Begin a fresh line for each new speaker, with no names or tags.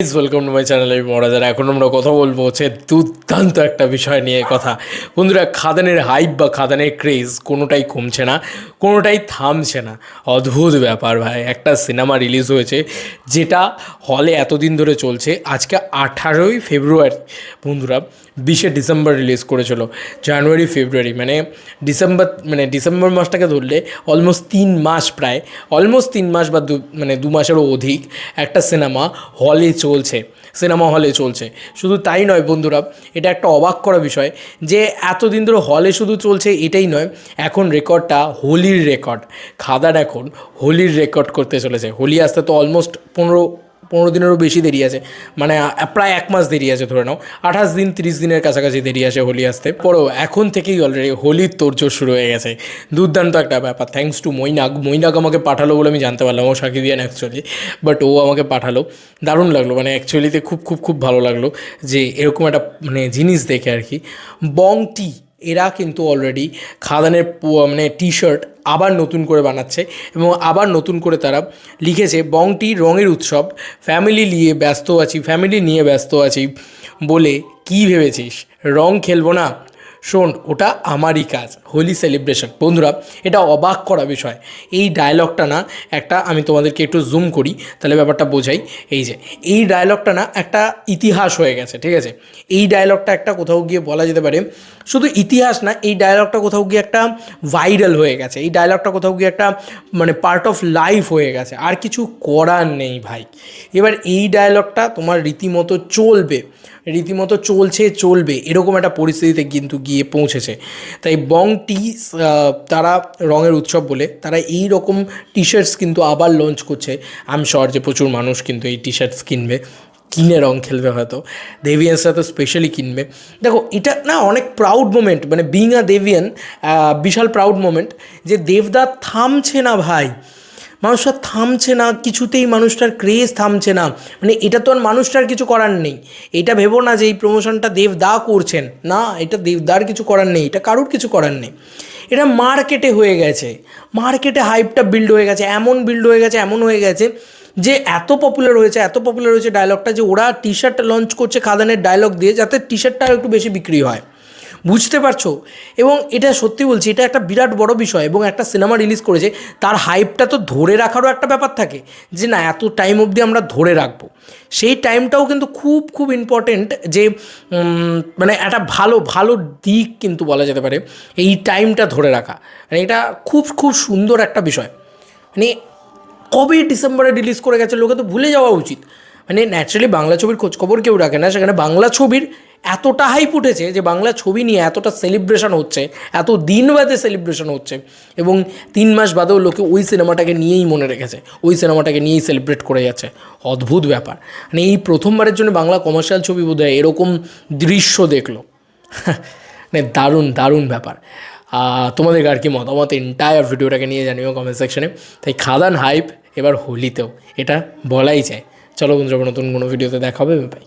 Welcome to my channel. আমি মহারাজার। এখন আমরা কথা বলবো হচ্ছে দুর্দান্ত একটা বিষয় নিয়ে কথা। বন্ধুরা, খাদানের হাইপ বা খাদানের ক্রেজ কোনোটাই কমছে না, কোনোটাই থামছে না। অদ্ভুত ব্যাপার ভাই। একটা সিনেমা রিলিজ হয়েছে যেটা হলে এতদিন ধরে চলছে। আজকে 18ই ফেব্রুয়ারি বন্ধুরা, 20শে ডিসেম্বর রিলিজ করেছিল। জানুয়ারি ফেব্রুয়ারি ডিসেম্বর মাসটাকে ধরলে অলমোস্ট 3 মাস, প্রায় অলমোস্ট 3 মাস বা 2 মাসেরও অধিক একটা সিনেমা সিনেমা হলে চলছে। শুধু তাই নয় বন্ধুরা, এটা একটা অবাক করা বিষয় যে এতদিন ধরে হলে শুধু চলছে এটাই নয়, এখন রেকর্ডটা হোলির রেকর্ড। খাদান এখন হোলির রেকর্ড করতে চলেছে। হোলি আসতে তো অলমোস্ট 15 দিনেরও বেশি দেরি আছে, মানে প্রায় 1 মাস দেরি আছে ধরে নাও। 28 দিন 30 দিনের কাছাকাছি দেরি আছে হোলি আসতে। পরেও এখন থেকেই অলরেডি হোলির তোড়জোড় শুরু হয়ে গেছে। দুর্দান্ত একটা ব্যাপার। থ্যাঙ্কস টু মৈনাক আমাকে পাঠালো বলে আমি জানতে পারলাম। ও সাকিবিয়ান অ্যাকচুয়ালি, বাট ও আমাকে পাঠালো। দারুণ লাগলো, মানে অ্যাকচুয়ালিতে খুব খুব খুব ভালো লাগলো যে এরকম একটা জিনিস দেখে আর কি। বং টি এরা কিন্তু অলরেডি খাদানের টি শার্ট আবার নতুন করে বানাচ্ছে এবং আবার নতুন করে তারা লিখেছে বংটি রঙের উৎসব, ফ্যামিলি নিয়ে ব্যস্ত আছি বলে কি ভেবেছিস রং খেলবো না? শোন, ওটা আমারই কাজ, হোলি সেলিব্রেশন। বন্ধুরা, এটা অবাক করা বিষয়। এই ডায়লগটা না একটা, আমি তোমাদেরকে একটু জুম করি তাহলে ব্যাপারটা বোঝাই। এই ডায়লগটা না একটা ইতিহাস হয়ে গেছে, ঠিক আছে? এই ডায়লগটা একটা কোথাও গিয়ে বলা যেতে পারে, শুধু ইতিহাস না, এই ডায়লগটা কোথাও গিয়ে একটা ভাইরাল হয়ে গেছে। এই ডায়লগটা কোথাও গিয়ে একটা পার্ট অফ লাইফ হয়ে গেছে। আর কিছু করার নেই ভাই। এবার এই ডায়লগটা তোমার রীতিমতো চলবে এরকম একটা পরিস্থিতিতে কিন্তু গিয়ে পৌঁছেছে। তাই বং টি তারা রঙের উৎসব বলে তারা এই রকম টি শার্টস কিন্তু আবার লঞ্চ করছে। আমি শিওর যে প্রচুর মানুষ কিন্তু এই টি শার্টস কিনে রং খেলবে, হয়তো দেভিয়ান্সরা তো স্পেশালি কিনবে। দেখো, এটা না অনেক প্রাউড মোমেন্ট, বিইং আ দেভিয়ান, বিশাল প্রাউড মোমেন্ট যে দেবদা থামছে না ভাই। মানুষটা থামছে না কিছুতেই, মানুষটার ক্রেজ থামছে না। এটা তো আর মানুষটার কিছু করার নেই। এটা ভেবো না যে এই প্রমোশনটা দেবদা করছেন, না, এটা দেবদার কিছু করার নেই, এটা কারুর কিছু করার নেই। এটা মার্কেটে হয়ে গেছে, মার্কেটে হাইপটা বিল্ড হয়ে গেছে, এমন হয়ে গেছে যে এত পপুলার হয়েছে ডায়লগটা, যে ওরা টি শার্ট লঞ্চ করছে খাদানের ডায়লগ দিয়ে, যাতে টি শার্টটা একটু বেশি বিক্রি হয়। বুঝতে পারছো? এবং এটা সত্যি বলছি, এটা একটা বিরাট বড় বিষয়। এবং একটা সিনেমা রিলিজ করেছে, তার হাইপটা তো ধরে রাখারও একটা ব্যাপার থাকে, যে না এত টাইম অবধি আমরা ধরে রাখবো। সেই টাইমটাও কিন্তু খুব খুব ইম্পর্টেন্ট, যে একটা ভালো দিক কিন্তু বলা যেতে পারে এই টাইমটা ধরে রাখা। এটা খুব খুব সুন্দর একটা বিষয়। কবে ডিসেম্বরে রিলিজ করে গেছে, লোকে তো ভুলে যাওয়া উচিত। ন্যাচারালি বাংলা ছবির খোঁজখবর কেউ রাখে না, সেখানে বাংলা ছবির এতটা হাইপ উঠেছে যে বাংলা ছবি নিয়ে এতটা সেলিব্রেশন হচ্ছে, এত দিন বাদে সেলিব্রেশন হচ্ছে, এবং 3 মাস বাদেও লোকে ওই সিনেমাটাকে নিয়েই মনে রেখেছে, ওই সিনেমাটাকে নিয়েই সেলিব্রেট করে যাচ্ছে। অদ্ভুত ব্যাপার। এই প্রথমবারের জন্য বাংলা কমার্শিয়াল ছবি বোধহয় এরকম দৃশ্য দেখলো। দারুণ ব্যাপার। তোমাদের আর কি মতামত এন্টায়ার ভিডিওটাকে নিয়ে জানিও কমেন্ট সেকশনে। তাই খাদান হাইপ এবার হোলিতেও, এটা বলাই যায়। চলো বন্ধুরা, নতুন কোনো ভিডিওতে দেখা হবে। বাই।